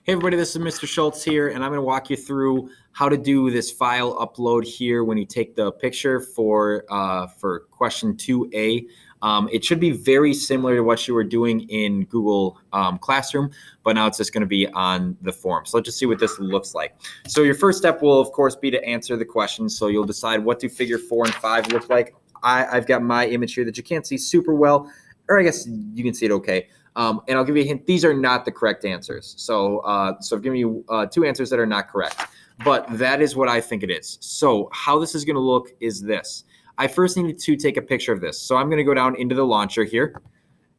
Hey everybody, this is Mr. Schultz here, and I'm going to walk you through how to do this file upload here when you take the picture for question 2A. It should be very similar to what you were doing in Google Classroom, but now it's just going to be on the form. So let's just see what this looks like. So your first step will, of course, be to answer the question. So you'll decide what do figure 4 and 5 look like. I've got my image here that you can't see super well, or I guess you can see it okay. And I'll give you a hint. These are not the correct answers. So I've given you 2 answers that are not correct. But that is what I think it is. So how this is going to look is this. I first need to take a picture of this. So I'm going to go down into the launcher here.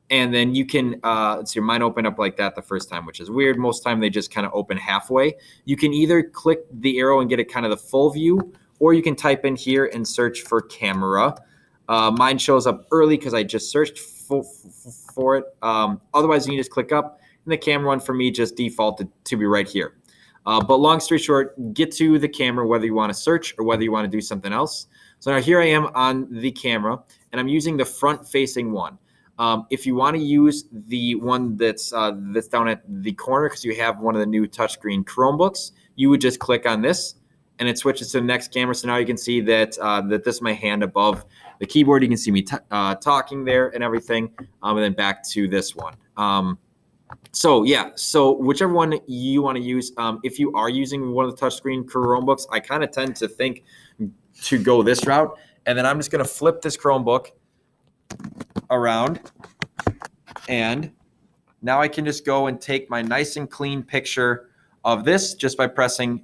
And then you can, let's see, mine opened up like that the first time, which is weird. Most time they just kind of open halfway. You can either click the arrow and get it kind of the full view, or you can type in here and search for camera. Mine shows up early because I just searched for it. Otherwise, you can just click up, and the camera one for me just defaulted to be right here. But long story short, get to the camera whether you want to search or whether you want to do something else. So now here I am on the camera, and I'm using the front-facing one. If you want to use the one that's down at the corner because you have one of the new touchscreen Chromebooks, you would just click on this, and it switches to the next camera. So now you can see that that this is my hand above the keyboard. You can see me talking there and everything, and then back to this one. So whichever one you want to use, if you are using one of the touchscreen Chromebooks, I kind of tend to think to go this route. And then I'm just going to flip this Chromebook around, and now I can just go and take my nice and clean picture of this just by pressing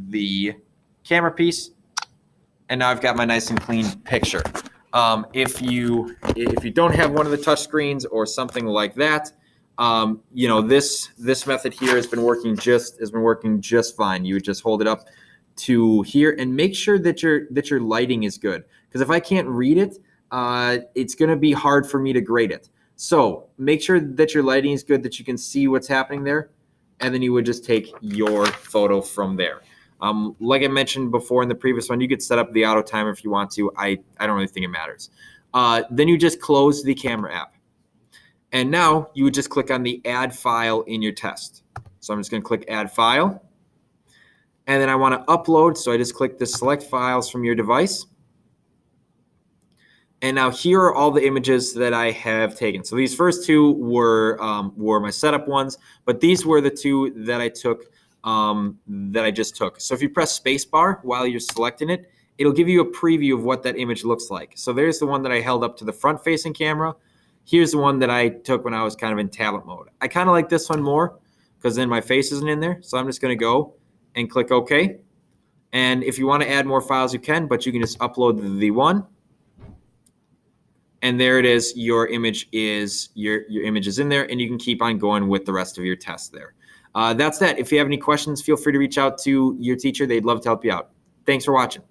the camera piece, and now I've got my nice and clean picture. If you don't have one of the touch screens or something like that, this method here has been working just fine. You would just hold it up to here and make sure that your lighting is good, because if I can't read it, it's going to be hard for me to grade it. So make sure that your lighting is good, that you can see what's happening there, and then you would just take your photo from there. Like I mentioned before in the previous one, you could set up the auto timer if you want to. I don't really think it matters. Then you just close the camera app. And now you would just click on the add file in your test. So I'm just going to click add file. And then I want to upload. So I just click the select files from your device. And now here are all the images that I have taken. So these first 2 were my setup ones, but these were the 2 that I took. That I just took. So if you press spacebar while you're selecting it, it'll give you a preview of what that image looks like. So there's the one that I held up to the front-facing camera. Here's the one that I took when I was kind of in tablet mode. I kind of like this one more because then my face isn't in there. So I'm just going to go and click OK. And if you want to add more files, you can, but you can just upload the one. And there it is. Your image is in there, and you can keep on going with the rest of your test there. That's that. If you have any questions, feel free to reach out to your teacher. They'd love to help you out. Thanks for watching.